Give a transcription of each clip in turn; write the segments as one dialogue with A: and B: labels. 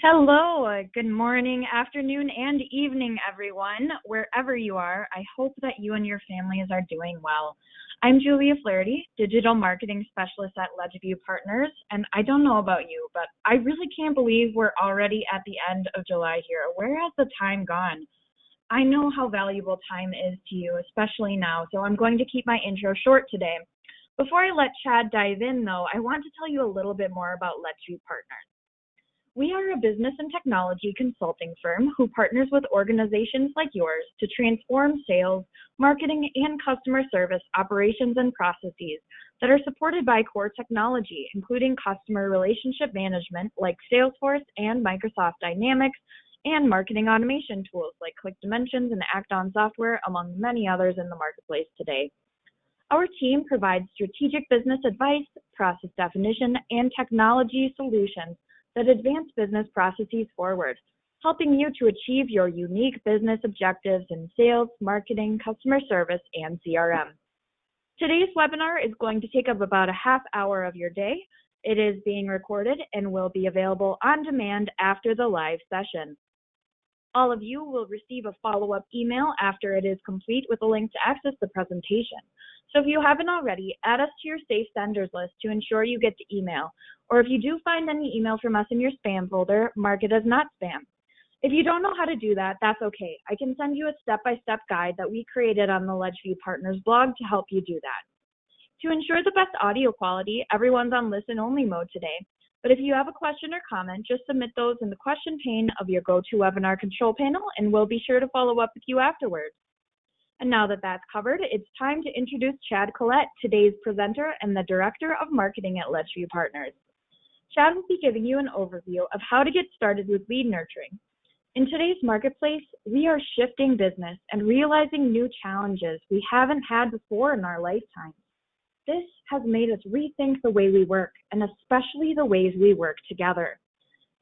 A: Hello, good morning, afternoon, and evening, everyone. Wherever you are, I hope that you and your families are doing well. I'm Julia Flaherty, Digital Marketing Specialist at LedgeView Partners, and I don't know about you, but I really can't believe we're already at the end of July here. Where has the time gone? I know how valuable time is to you, especially now, so I'm going to keep my intro short today. Before I let Chad dive in, though, I want to tell you a little bit more about LedgeView Partners. We are a business and technology consulting firm who partners with organizations like yours to transform sales, marketing, and customer service operations and processes that are supported by core technology, including customer relationship management like Salesforce and Microsoft Dynamics, and marketing automation tools like ClickDimensions and Act-On software, among many others in the marketplace today. Our team provides strategic business advice, process definition, and technology solutions that advance business processes forward, helping you to achieve your unique business objectives in sales, marketing, customer service, and CRM. Today's webinar is going to take up about a half hour of your day. It is being recorded and will be available on demand after the live session. All of you will receive a follow-up email after it is complete with a link to access the presentation. So if you haven't already, add us to your safe senders list to ensure you get the email. Or if you do find any email from us in your spam folder, mark it as not spam. If you don't know how to do that, that's okay. I can send you a step-by-step guide that we created on the LedgeView Partners blog to help you do that. To ensure the best audio quality, everyone's on listen-only mode today. But if you have a question or comment, just submit those in the question pane of your GoToWebinar control panel, and we'll be sure to follow up with you afterwards. And now that that's covered, it's time to introduce Chad Collette, today's presenter and the Director of Marketing at LedgeView Partners. Chad will be giving you an overview of how to get started with lead nurturing. In today's marketplace, we are shifting business and realizing new challenges we haven't had before in our lifetime. This has made us rethink the way we work, and especially the ways we work together.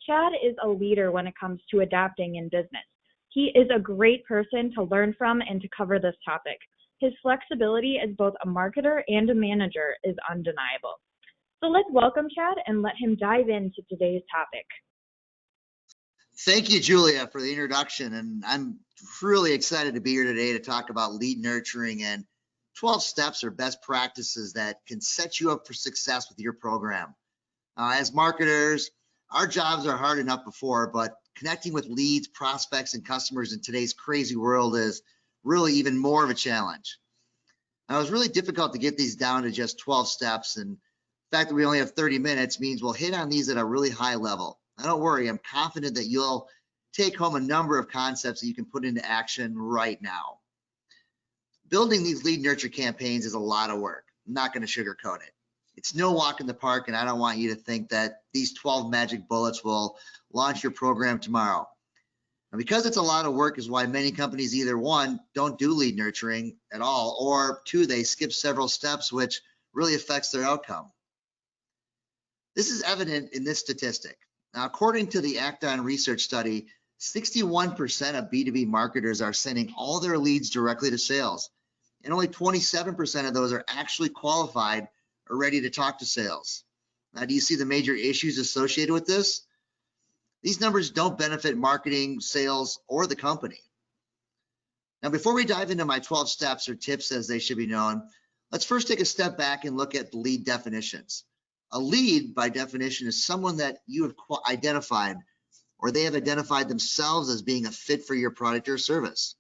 A: Chad is a leader when it comes to adapting in business. He is a great person to learn from and to cover this topic. His flexibility as both a marketer and a manager is undeniable. So let's welcome Chad and let him dive into today's topic.
B: Thank you, Julia, for the introduction. And I'm really excited to be here today to talk about lead nurturing and 12 steps or best practices that can set you up for success with your program. As marketers, our jobs are hard enough before, but connecting with leads, prospects, and customers in today's crazy world is really even more of a challenge. Now, it was really difficult to get these down to just 12 steps, and the fact that we only have 30 minutes means we'll hit on these at a really high level. Now, don't worry, I'm confident that you'll take home a number of concepts that you can put into action right now. Building these lead nurture campaigns is a lot of work. I'm not going to sugarcoat it. It's no walk in the park, and I don't want you to think that these 12 magic bullets will launch your program tomorrow. And because it's a lot of work is why many companies either one, don't do lead nurturing at all, or two, they skip several steps, which really affects their outcome. This is evident in this statistic. Now, according to the Act-On research study, 61% of B2B marketers are sending all their leads directly to sales, and only 27% of those are actually qualified or ready to talk to sales. Now, do you see the major issues associated with this? These numbers don't benefit marketing, sales, or the company. Now, before we dive into my 12 steps or tips as they should be known, let's first take a step back and look at lead definitions. A lead, by definition, is someone that you have identified or they have identified themselves as being a fit for your product or service.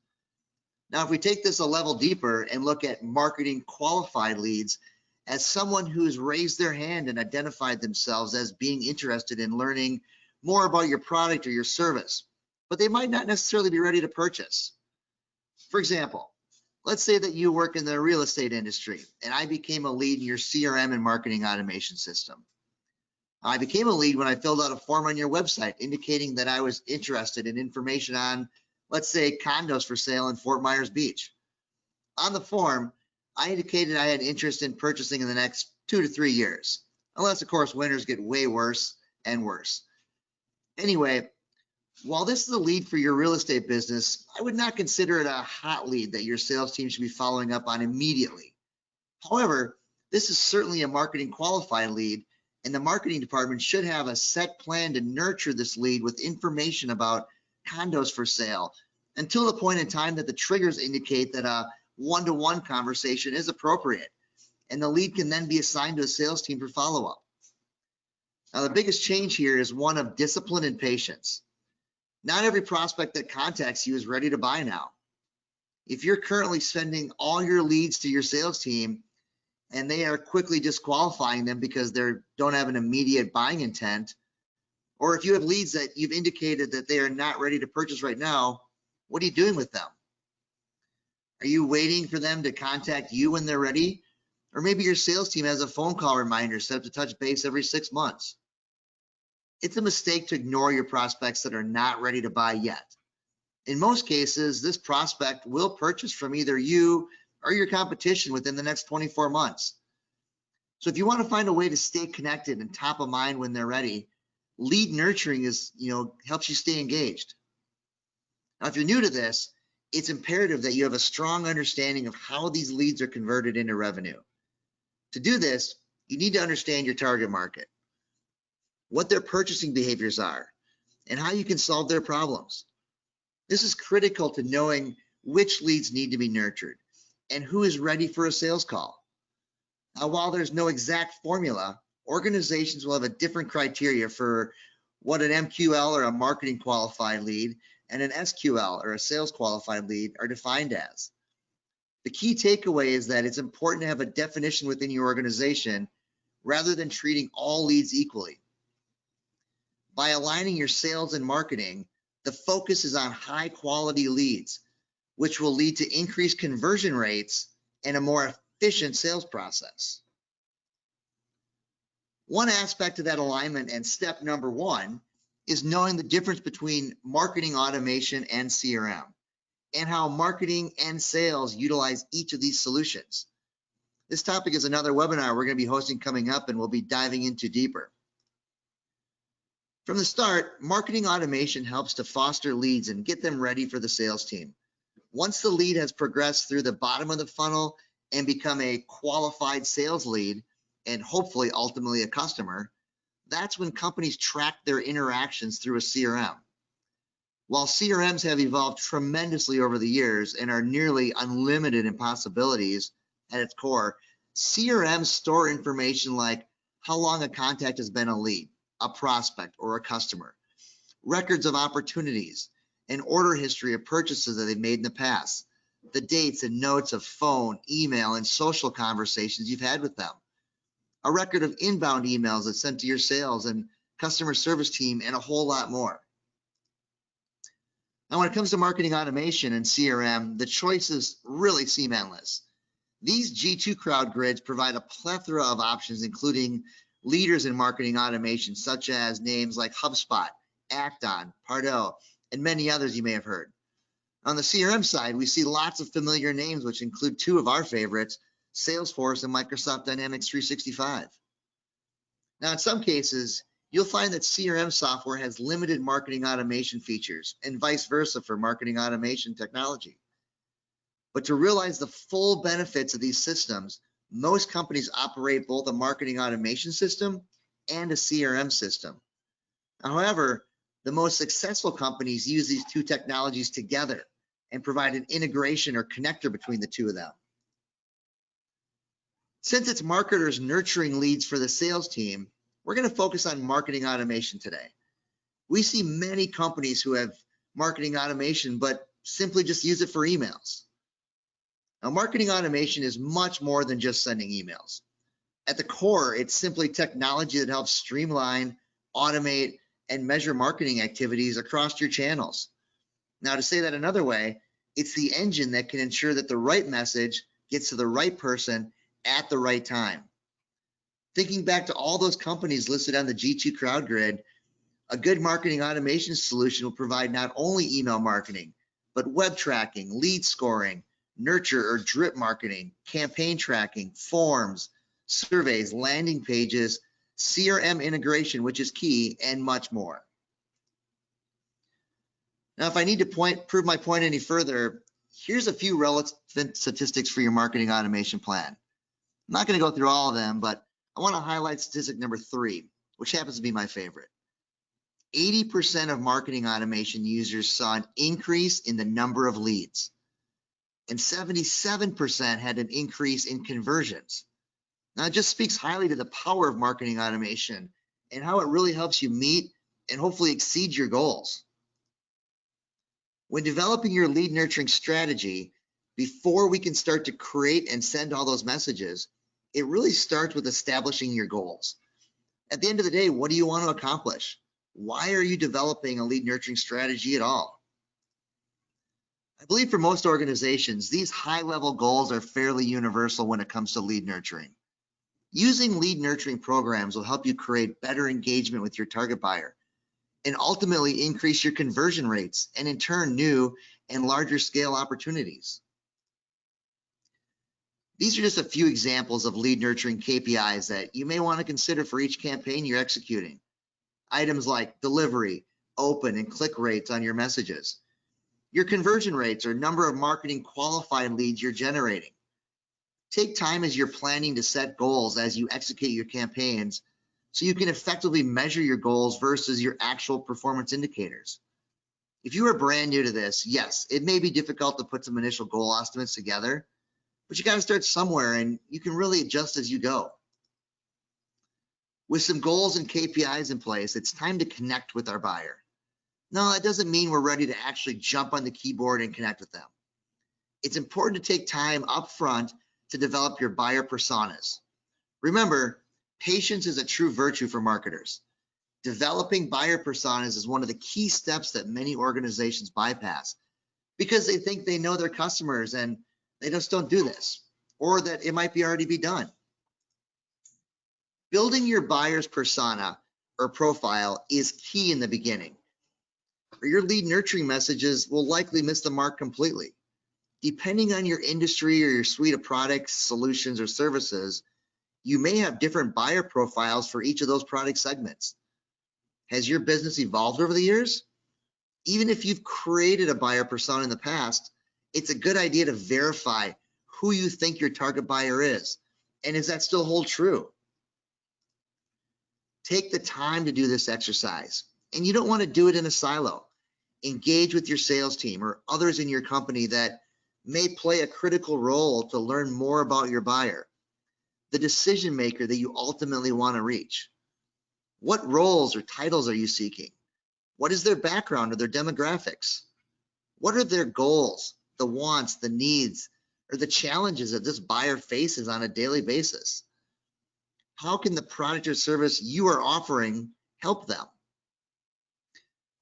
B: Now, if we take this a level deeper and look at marketing qualified leads as someone who's raised their hand and identified themselves as being interested in learning more about your product or your service, but they might not necessarily be ready to purchase. For example, let's say that you work in the real estate industry and I became a lead in your CRM and marketing automation system. I became a lead when I filled out a form on your website indicating that I was interested in information on, let's say, condos for sale in Fort Myers Beach. On the form, I indicated I had interest in purchasing in the next 2 to 3 years, unless, of course, winters get way worse and worse. Anyway, while this is a lead for your real estate business, I would not consider it a hot lead that your sales team should be following up on immediately. However, this is certainly a marketing qualified lead, And the marketing department should have a set plan to nurture this lead with information about condos for sale until the point in time that the triggers indicate that a one-to-one conversation is appropriate. And the lead can then be assigned to a sales team for follow-up. Now, the biggest change here is one of discipline and patience. Not every prospect that contacts you is ready to buy now. If you're currently sending all your leads to your sales team and they are quickly disqualifying them because they don't have an immediate buying intent, or if you have leads that you've indicated that they are not ready to purchase right now, what are you doing with them? Are you waiting for them to contact you when they're ready? Or maybe your sales team has a phone call reminder set up to touch base every 6 months. It's a mistake to ignore your prospects that are not ready to buy yet. In most cases, this prospect will purchase from either you or your competition within the next 24 months. So if you want to find a way to stay connected and top of mind when they're ready, lead nurturing helps you stay engaged. Now, if you're new to this, it's imperative that you have a strong understanding of how these leads are converted into revenue. To do this, you need to understand your target market, what their purchasing behaviors are, and how you can solve their problems. This is critical to knowing which leads need to be nurtured and who is ready for a sales call. Now, while there's no exact formula, organizations will have a different criteria for what an MQL or a marketing qualified lead and an SQL or a sales qualified lead are defined as. The key takeaway is that it's important to have a definition within your organization rather than treating all leads equally. By aligning your sales and marketing, the focus is on high quality leads, which will lead to increased conversion rates and a more efficient sales process. One aspect of that alignment and step number one is knowing the difference between marketing automation and CRM, and how marketing and sales utilize each of these solutions. This topic is another webinar we're going to be hosting coming up and we'll be diving into deeper. From the start, marketing automation helps to foster leads and get them ready for the sales team. Once the lead has progressed through the bottom of the funnel and become a qualified sales lead, and hopefully ultimately a customer, that's when companies track their interactions through a CRM. While CRMs have evolved tremendously over the years and are nearly unlimited in possibilities at its core, CRMs store information like how long a contact has been a lead, a prospect, or a customer, records of opportunities, an order history of purchases that they've made in the past, the dates and notes of phone, email, and social conversations you've had with them, a record of inbound emails that's sent to your sales and customer service team, and a whole lot more. Now, when it comes to marketing automation and CRM, the choices really seem endless. These G2 crowd grids provide a plethora of options, including leaders in marketing automation, such as names like HubSpot, Acton, Pardot, and many others you may have heard. On the CRM side, we see lots of familiar names, which include two of our favorites, Salesforce and Microsoft Dynamics 365. Now, in some cases, you'll find that CRM software has limited marketing automation features and vice versa for marketing automation technology. But to realize the full benefits of these systems, most companies operate both a marketing automation system and a CRM system. However, the most successful companies use these two technologies together and provide an integration or connector between the two of them. Since it's marketers nurturing leads for the sales team, we're going to focus on marketing automation today. We see many companies who have marketing automation, but simply just use it for emails. Now, marketing automation is much more than just sending emails. At the core, it's simply technology that helps streamline, automate, and measure marketing activities across your channels. Now, to say that another way, it's the engine that can ensure that the right message gets to the right person at the right time. Thinking back to all those companies listed on the G2 crowd grid, a good marketing automation solution will provide not only email marketing, but web tracking, lead scoring, nurture or drip marketing, campaign tracking, forms, surveys, landing pages, CRM integration, which is key, and much more. Now, if I need to prove my point any further, here's a few relevant statistics for your marketing automation plan. I'm not going to go through all of them, but I want to highlight statistic number 3, which happens to be my favorite. 80% of marketing automation users saw an increase in the number of leads, and 77% had an increase in conversions. Now, it just speaks highly to the power of marketing automation and how it really helps you meet and hopefully exceed your goals. When developing your lead nurturing strategy, before we can start to create and send all those messages, it really starts with establishing your goals. At the end of the day, what do you want to accomplish? Why are you developing a lead nurturing strategy at all? I believe for most organizations, these high-level goals are fairly universal when it comes to lead nurturing. Using lead nurturing programs will help you create better engagement with your target buyer and ultimately increase your conversion rates and in turn new and larger scale opportunities. These are just a few examples of lead nurturing KPIs that you may want to consider for each campaign you're executing. Items like delivery, open, and click rates on your messages. Your conversion rates or number of marketing qualified leads you're generating. Take time as you're planning to set goals as you execute your campaigns so you can effectively measure your goals versus your actual performance indicators. If you are brand new to this, yes, it may be difficult to put some initial goal estimates together, but you got to start somewhere and you can really adjust as you go. With some goals and KPIs in place, it's time to connect with our buyer. No, that doesn't mean we're ready to actually jump on the keyboard and connect with them. It's important to take time up front to develop your buyer personas. Remember, patience is a true virtue for marketers. Developing buyer personas is one of the key steps that many organizations bypass because they think they know their customers and they just don't do this, or that it might already be done. Building your buyer's persona or profile is key in the beginning, or your lead nurturing messages will likely miss the mark completely. Depending on your industry or your suite of products, solutions, or services, you may have different buyer profiles for each of those product segments. Has your business evolved over the years? Even if you've created a buyer persona in the past, it's a good idea to verify who you think your target buyer is. And does that still hold true? Take the time to do this exercise. And you don't want to do it in a silo. Engage with your sales team or others in your company that may play a critical role to learn more about your buyer, the decision maker that you ultimately want to reach. What roles or titles are you seeking? What is their background or their demographics? What are their goals, the wants, the needs, or the challenges that this buyer faces on a daily basis? How can the product or service you are offering help them?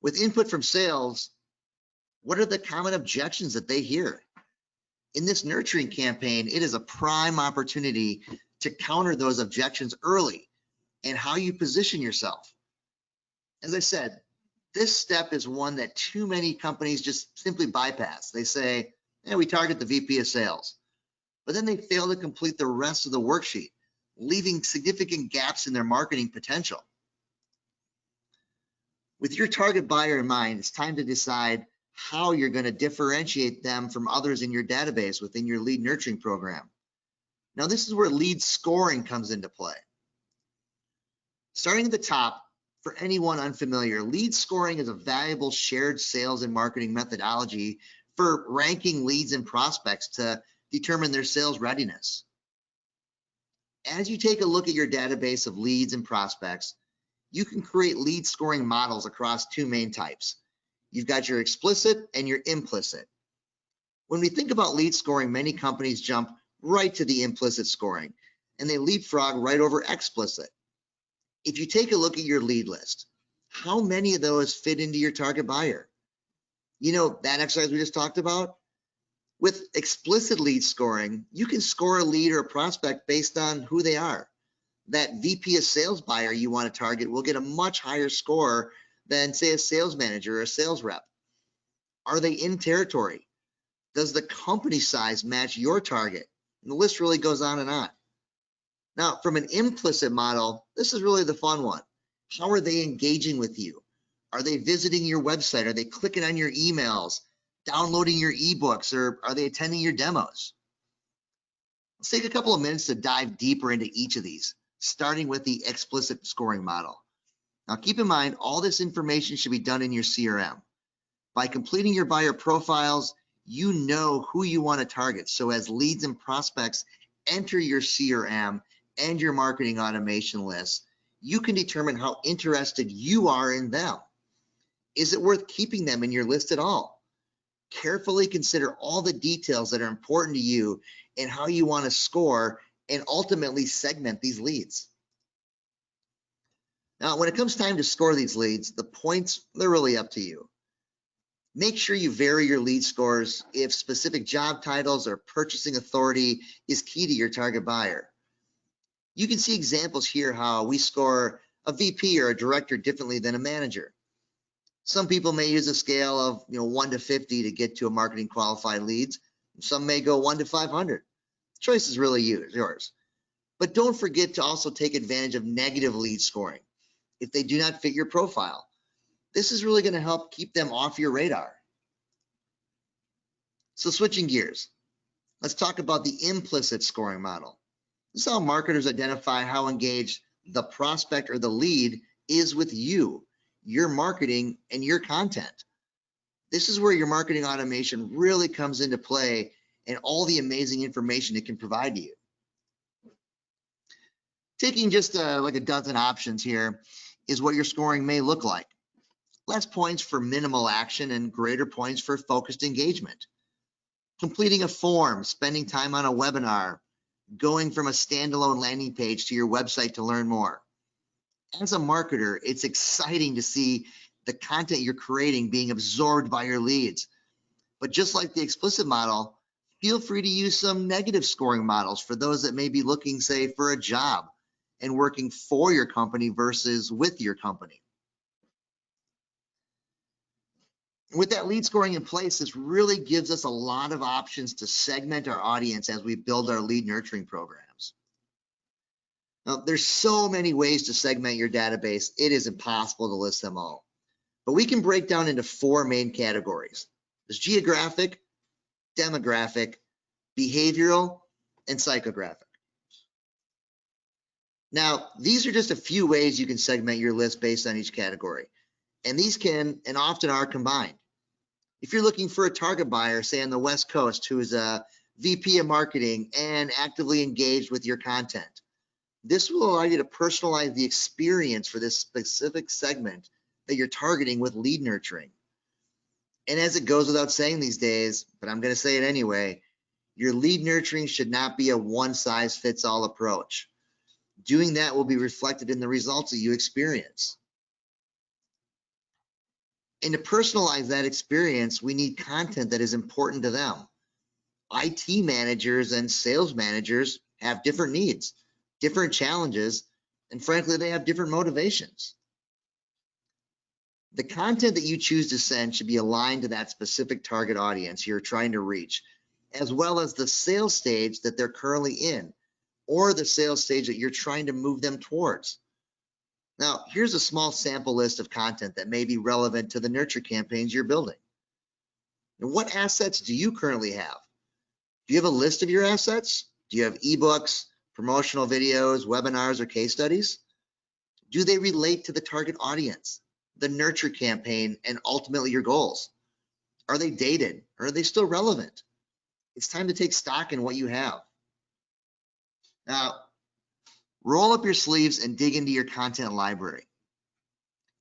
B: With input from sales, what are the common objections that they hear? In this nurturing campaign, it is a prime opportunity to counter those objections early and how you position yourself. As I said, this step is one that too many companies just simply bypass. They say, yeah, we target the VP of sales, but then they fail to complete the rest of the worksheet, leaving significant gaps in their marketing potential. With your target buyer in mind, it's time to decide how you're going to differentiate them from others in your database within your lead nurturing program. Now, this is where lead scoring comes into play. Starting at the top, for anyone unfamiliar, lead scoring is a valuable shared sales and marketing methodology for ranking leads and prospects to determine their sales readiness. As you take a look at your database of leads and prospects, you can create lead scoring models across two main types. You've got your explicit and your implicit. When we think about lead scoring, many companies jump right to the implicit scoring and they leapfrog right over explicit. If you take a look at your lead list, how many of those fit into your target buyer? You know, that exercise we just talked about? With explicit lead scoring, you can score a lead or a prospect based on who they are. That VP of sales buyer you want to target will get a much higher score than, say, a sales manager or a sales rep. Are they in territory? Does the company size match your target? And the list really goes on and on. Now, from an implicit model, this is really the fun one. How are they engaging with you? Are they visiting your website? Are they clicking on your emails, downloading your ebooks, or are they attending your demos? Let's take a couple of minutes to dive deeper into each of these starting with the explicit scoring model. Now, keep in mind, all this information should be done in your CRM. By completing your buyer profiles, you know who you want to target. So as leads and prospects enter your CRM and your marketing automation list, you can determine how interested you are in them. Is it worth keeping them in your list at all? Carefully consider all the details that are important to you and how you want to score and ultimately segment these leads. Now, when it comes time to score these leads, the points, they're really up to you. Make sure you vary your lead scores if specific job titles or purchasing authority is key to your target buyer. You can see examples here how we score a VP or a director differently than a manager. Some people may use a scale of 1 to 50 to get to a marketing qualified leads. Some may go 1 to 500. Choice is really yours. But don't forget to also take advantage of negative lead scoring if they do not fit your profile. This is really going to help keep them off your radar. So switching gears, let's talk about the implicit scoring model. This is how marketers identify how engaged the prospect or the lead is with you, your marketing, and your content. This is where your marketing automation really comes into play and all the amazing information it can provide to you. Taking just like a dozen options here is what your scoring may look like. Less points for minimal action and greater points for focused engagement. Completing a form, spending time on a webinar, going from a standalone landing page to your website to learn more. As a marketer, it's exciting to see the content you're creating being absorbed by your leads. But just like the explicit model, feel free to use some negative scoring models for those that may be looking, say, for a job and working for your company versus with your company. With that lead scoring in place, this really gives us a lot of options to segment our audience as we build our lead nurturing programs. Now, there's so many ways to segment your database, it is impossible to list them all. But we can break down into 4 main categories. There's geographic, demographic, behavioral, and psychographic. Now, these are just a few ways you can segment your list based on each category. And these can and often are combined. If you're looking for a target buyer, say on the West Coast, who is a VP of marketing and actively engaged with your content, this will allow you to personalize the experience for this specific segment that you're targeting with lead nurturing. And as it goes without saying these days, but I'm going to say it anyway, your lead nurturing should not be a one-size-fits-all approach. Doing that will be reflected in the results that you experience. And to personalize that experience, we need content that is important to them. IT managers and sales managers have different needs, different challenges, and frankly, they have different motivations. The content that you choose to send should be aligned to that specific target audience you're trying to reach, as well as the sales stage that they're currently in, or the sales stage that you're trying to move them towards. Now, here's a small sample list of content that may be relevant to the nurture campaigns you're building. And what assets do you currently have? Do you have a list of your assets? Do you have ebooks, promotional videos, webinars, or case studies? Do they relate to the target audience, the nurture campaign, and ultimately your goals? Are they dated, or are they still relevant? It's time to take stock in what you have. Now, roll up your sleeves and dig into your content library.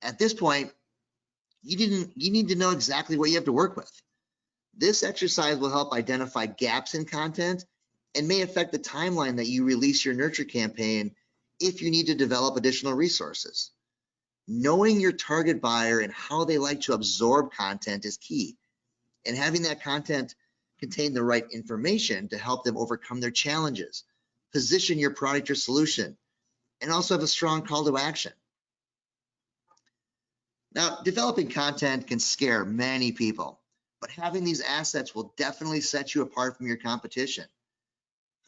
B: At this point, you need to know exactly what you have to work with. This exercise will help identify gaps in content and may affect the timeline that you release your nurture campaign if you need to develop additional resources. Knowing your target buyer and how they like to absorb content is key, and having that content contain the right information to help them overcome their challenges, position your product or solution, and also have a strong call to action. Now, developing content can scare many people, but having these assets will definitely set you apart from your competition.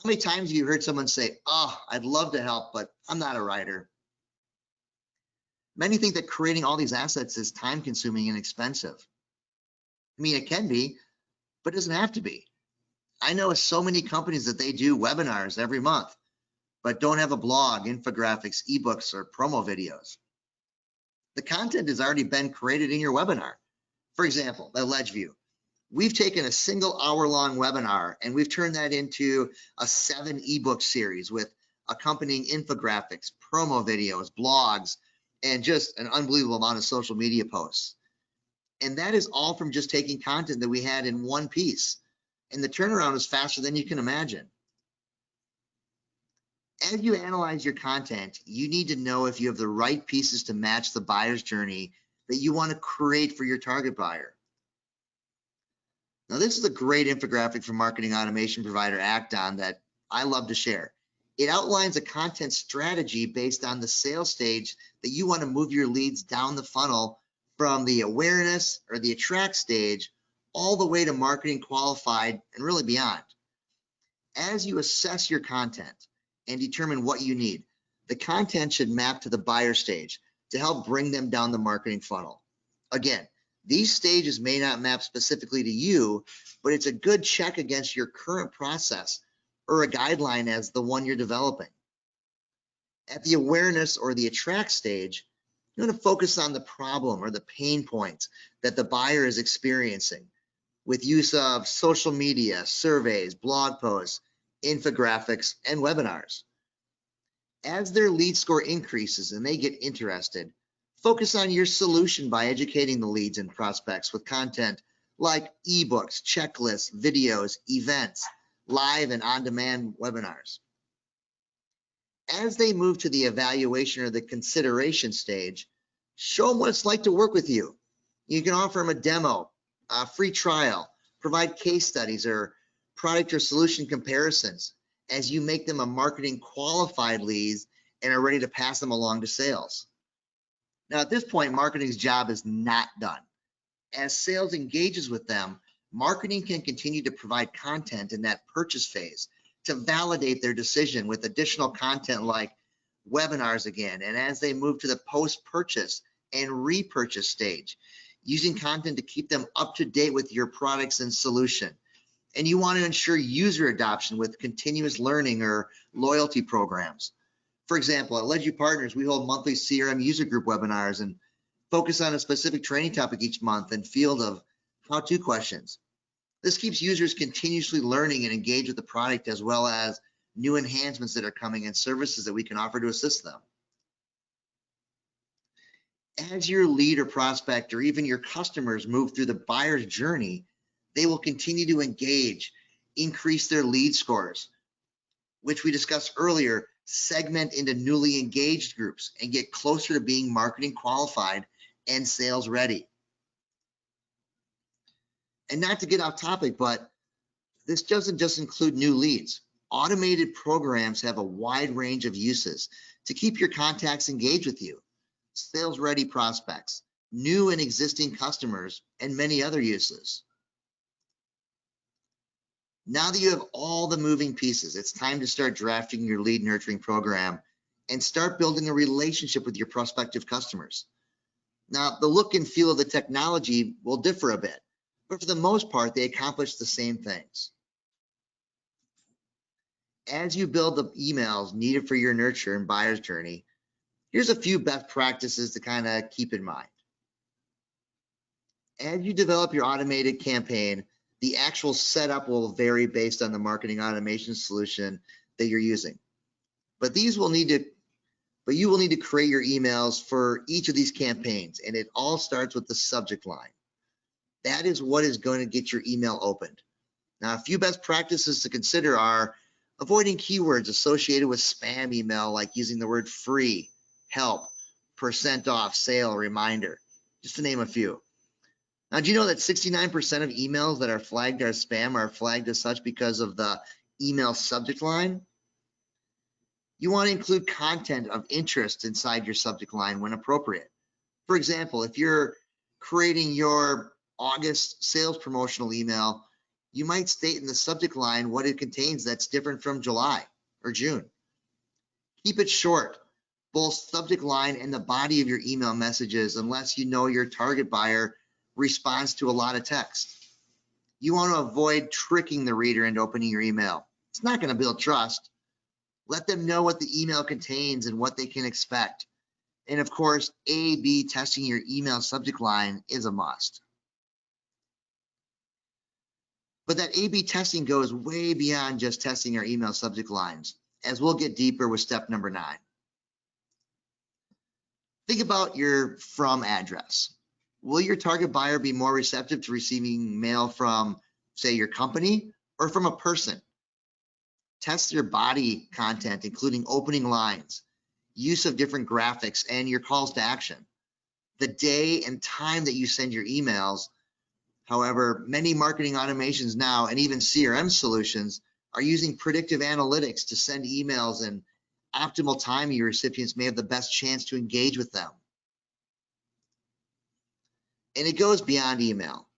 B: How many times have you heard someone say, "Oh, I'd love to help, but I'm not a writer"? Many think that creating all these assets is time consuming and expensive. I mean, it can be, but it doesn't have to be. I know so many companies that they do webinars every month. but don't have a blog, infographics, ebooks, or promo videos. The content has already been created in your webinar. For example, at LedgeView, we've taken a single hour-long webinar and we've turned that into a 7 ebook series with accompanying infographics, promo videos, blogs, and just an unbelievable amount of social media posts. And that is all from just taking content that we had in one piece. And the turnaround is faster than you can imagine. As you analyze your content, you need to know if you have the right pieces to match the buyer's journey that you want to create for your target buyer. Now, this is a great infographic from marketing automation provider Acton that I love to share. It outlines a content strategy based on the sales stage that you want to move your leads down the funnel from the awareness or the attract stage all the way to marketing qualified and really beyond. As you assess your content and determine what you need, the content should map to the buyer stage to help bring them down the marketing funnel. Again, these stages may not map specifically to you, but it's a good check against your current process or a guideline as the one you're developing. At the awareness or the attract stage, you want to focus on the problem or the pain points that the buyer is experiencing with use of social media, surveys, blog posts, infographics, and webinars. As their lead score increases and they get interested, focus on your solution by educating the leads and prospects with content like ebooks, checklists, videos, events, live and on-demand webinars. As they move to the evaluation or the consideration stage, show them what it's like to work with you. You can offer them a demo, a free trial, provide case studies or product or solution comparisons as you make them a marketing qualified leads and are ready to pass them along to sales. Now, at this point, marketing's job is not done. As sales engages with them, marketing can continue to provide content in that purchase phase to validate their decision with additional content like webinars again, and as they move to the post-purchase and repurchase stage, using content to keep them up to date with your products and solution. And you want to ensure user adoption with continuous learning or loyalty programs. For example, at LedgeView Partners, we hold monthly CRM user group webinars and focus on a specific training topic each month and field of how-to questions. This keeps users continuously learning and engaged with the product, as well as new enhancements that are coming and services that we can offer to assist them. As your lead or prospect or even your customers move through the buyer's journey, they will continue to engage, increase their lead scores, which we discussed earlier, segment into newly engaged groups and get closer to being marketing qualified and sales ready. And not to get off topic, but this doesn't just include new leads. Automated programs have a wide range of uses to keep your contacts engaged with you, sales ready prospects, new and existing customers, and many other uses. Now that you have all the moving pieces, it's time to start drafting your lead nurturing program and start building a relationship with your prospective customers. Now, the look and feel of the technology will differ a bit, but for the most part, they accomplish the same things. As you build the emails needed for your nurture and buyer's journey, here's a few best practices to kind of keep in mind. As you develop your automated campaign, the actual setup will vary based on the marketing automation solution that you're using. But you will need to create your emails for each of these campaigns, and it all starts with the subject line. That is what is going to get your email opened. Now, a few best practices to consider are avoiding keywords associated with spam email, like using the word free, help, % off, sale, reminder, just to name a few. Now, do you know that 69% of emails that are flagged as spam are flagged as such because of the email subject line? You want to include content of interest inside your subject line when appropriate. For example, if you're creating your August sales promotional email, you might state in the subject line what it contains that's different from July or June. Keep it short, both subject line and the body of your email messages, unless you know your target buyer responds to a lot of text. You want to avoid tricking the reader into opening your email. It's not going to build trust. Let them know what the email contains and what they can expect. And of course, A/B testing your email subject line is a must. But that A/B testing goes way beyond just testing our email subject lines, as we'll get deeper with step number 9. Think about your from address. Will your target buyer be more receptive to receiving mail from, say, your company or from a person? Test your body content, including opening lines, use of different graphics, and your calls to action. The day and time that you send your emails. However, many marketing automations now, and even CRM solutions, are using predictive analytics to send emails and optimal time your recipients may have the best chance to engage with them. And it goes beyond email,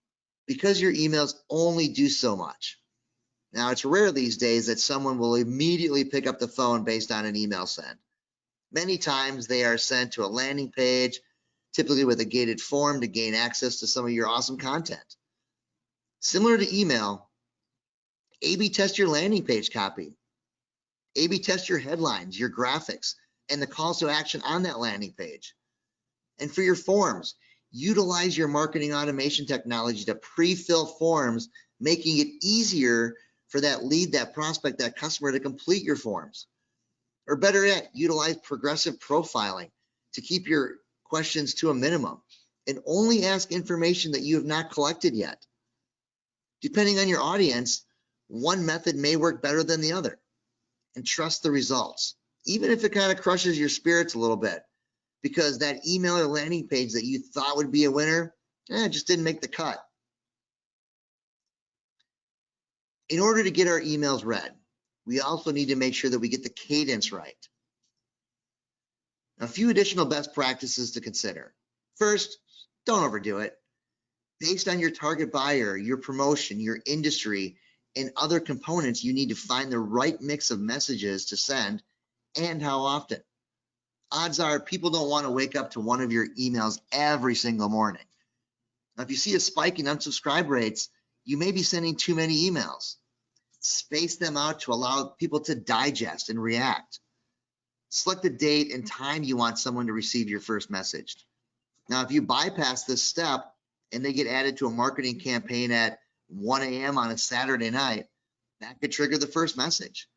B: because your emails only do so much. Now, it's rare these days that someone will immediately pick up the phone based on an email send. Many times they are sent to a landing page, typically with a gated form to gain access to some of your awesome content. Similar to email, A/B test your landing page copy. A/B test your headlines, your graphics, and the calls to action on that landing page. And for your forms, utilize your marketing automation technology to pre-fill forms, making it easier for that lead, that prospect, that customer to complete your forms. Or better yet, utilize progressive profiling to keep your questions to a minimum and only ask information that you have not collected yet. Depending on your audience, one method may work better than the other. And trust the results, even if it kind of crushes your spirits a little bit, because that email or landing page that you thought would be a winner, just didn't make the cut. In order to get our emails read, we also need to make sure that we get the cadence right. A few additional best practices to consider. First, don't overdo it. Based on your target buyer, your promotion, your industry, and other components, you need to find the right mix of messages to send and how often. Odds are people don't want to wake up to one of your emails every single morning. Now, if you see a spike in unsubscribe rates, you may be sending too many emails. Space them out to allow people to digest and react. Select the date and time you want someone to receive your first message. Now, if you bypass this step and they get added to a marketing campaign at 1 a.m. on a Saturday night, that could trigger the first message.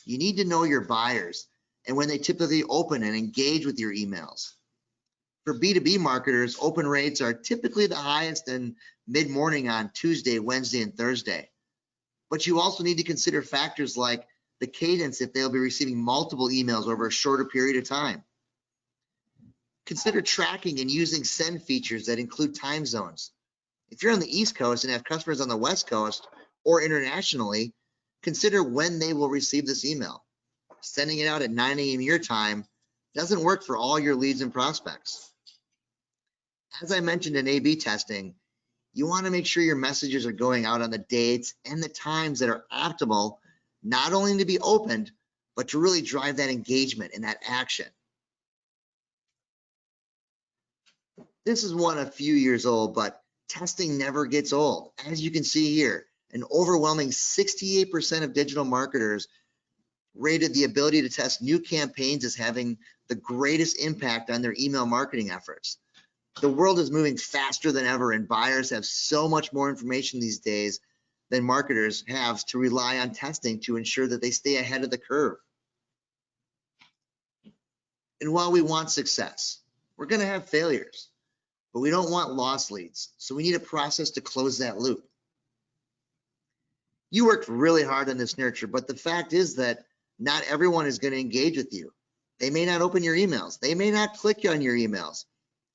B: You need to know your buyers and when they typically open and engage with your emails. For B2B marketers, open rates are typically the highest in mid-morning on Tuesday, Wednesday, and Thursday. But you also need to consider factors like the cadence if they'll be receiving multiple emails over a shorter period of time. Consider tracking and using send features that include time zones. If you're on the East Coast and have customers on the West Coast or internationally, consider when they will receive this email. Sending it out at 9 a.m. your time doesn't work for all your leads and prospects. As I mentioned in A/B testing, you want to make sure your messages are going out on the dates and the times that are optimal, not only to be opened, but to really drive that engagement and that action. This is one a few years old, but testing never gets old. As you can see here, an overwhelming 68% of digital marketers rated the ability to test new campaigns as having the greatest impact on their email marketing efforts. The world is moving faster than ever, and buyers have so much more information these days than marketers have to rely on testing to ensure that they stay ahead of the curve. And while we want success, we're going to have failures, but we don't want lost leads. So we need a process to close that loop. You worked really hard on this nurture, but the fact is that not everyone is going to engage with you. They may not open your emails. They may not click on your emails,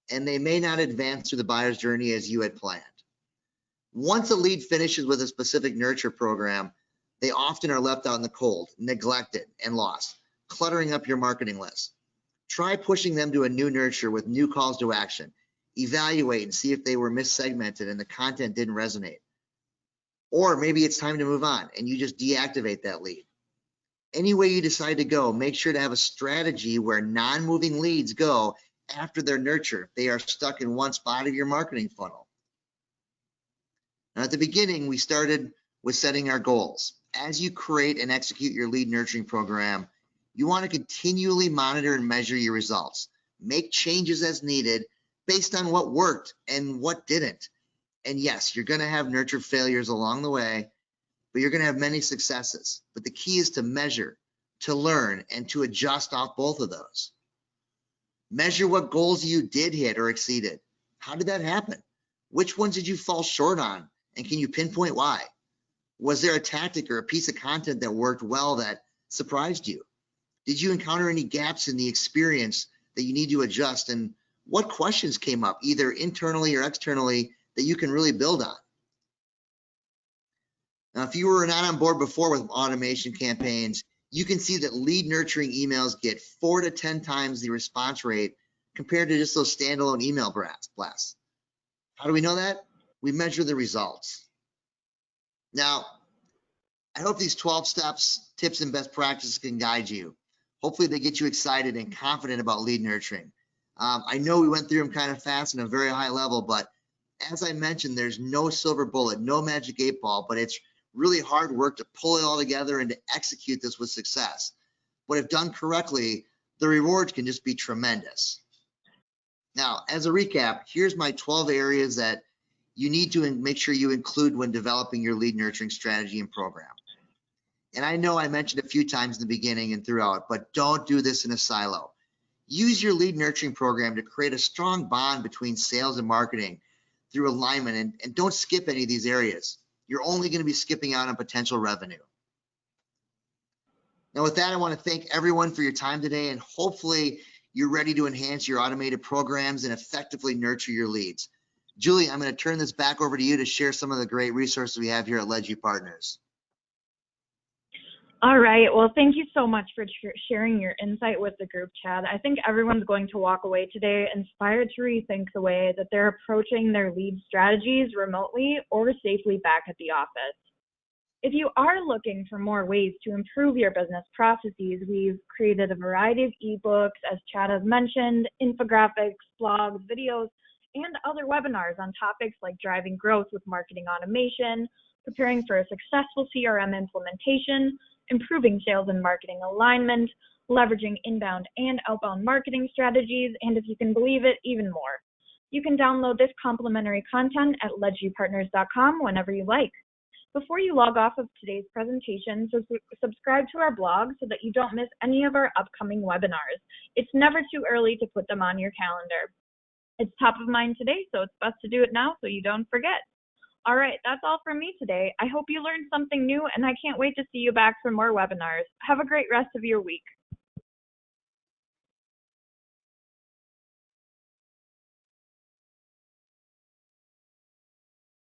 B: and they may not advance through the buyer's journey as you had planned. Once a lead finishes with a specific nurture program, they often are left out in the cold, neglected, and lost, cluttering up your marketing list. Try pushing them to a new nurture with new calls to action. Evaluate and see if they were missegmented and the content didn't resonate. Or maybe it's time to move on and you just deactivate that lead. Any way you decide to go, make sure to have a strategy where non-moving leads go after their nurture. They are stuck in one spot of your marketing funnel. Now, at the beginning, we started with setting our goals. As you create and execute your lead nurturing program, You want to continually monitor and measure your results. Make changes as needed based on what worked and what didn't. And yes, you're going to have nurture failures along the way, but you're going to have many successes. But the key is to measure, to learn, and to adjust off both of those. Measure what goals you did hit or exceeded. How did that happen? Which ones did you fall short on? And can you pinpoint why? Was there a tactic or a piece of content that worked well that surprised you? Did you encounter any gaps in the experience that you need to adjust? And what questions came up, either internally or externally, that you can really build on? Now, if you were not on board before with automation campaigns, you can see that lead nurturing emails get 4 to 10 times the response rate compared to just those standalone email blasts. How do we know that? We measure the results. Now, I hope these 12 steps, tips, and best practices can guide you. Hopefully they get you excited and confident about lead nurturing. I know we went through them kind of fast and a very high level, but as I mentioned, there's no silver bullet, no magic 8-ball, but it's really hard work to pull it all together and to execute this with success. But if done correctly, the rewards can just be tremendous. Now, as a recap, here's my 12 areas that you need to make sure you include when developing your lead nurturing strategy and program. And I know I mentioned a few times in the beginning and throughout, but don't do this in a silo. Use your lead nurturing program to create a strong bond between sales and marketing through alignment, and don't skip any of these areas. You're only going to be skipping out on potential revenue. Now, with that, I want to thank everyone for your time today, and hopefully you're ready to enhance your automated programs and effectively nurture your leads. Julie, I'm going to turn this back over to you to share some of the great resources we have here at Ledgy Partners.
A: All right. Well, thank you so much for sharing your insight with the group, Chad. I think everyone's going to walk away today inspired to rethink the way that they're approaching their lead strategies remotely or safely back at the office. If you are looking for more ways to improve your business processes, we've created a variety of ebooks, as Chad has mentioned, infographics, blogs, videos, and other webinars on topics like driving growth with marketing automation, preparing for a successful CRM implementation, improving sales and marketing alignment, leveraging inbound and outbound marketing strategies, and if you can believe it, even more. You can download this complimentary content at ledgypartners.com whenever you like. Before you log off of today's presentation, subscribe to our blog so that you don't miss any of our upcoming webinars. It's never too early to put them on your calendar. It's top of mind today, so it's best to do it now so you don't forget. All right, that's all from me today. I hope you learned something new, and I can't wait to see you back for more webinars. Have a great rest of your week.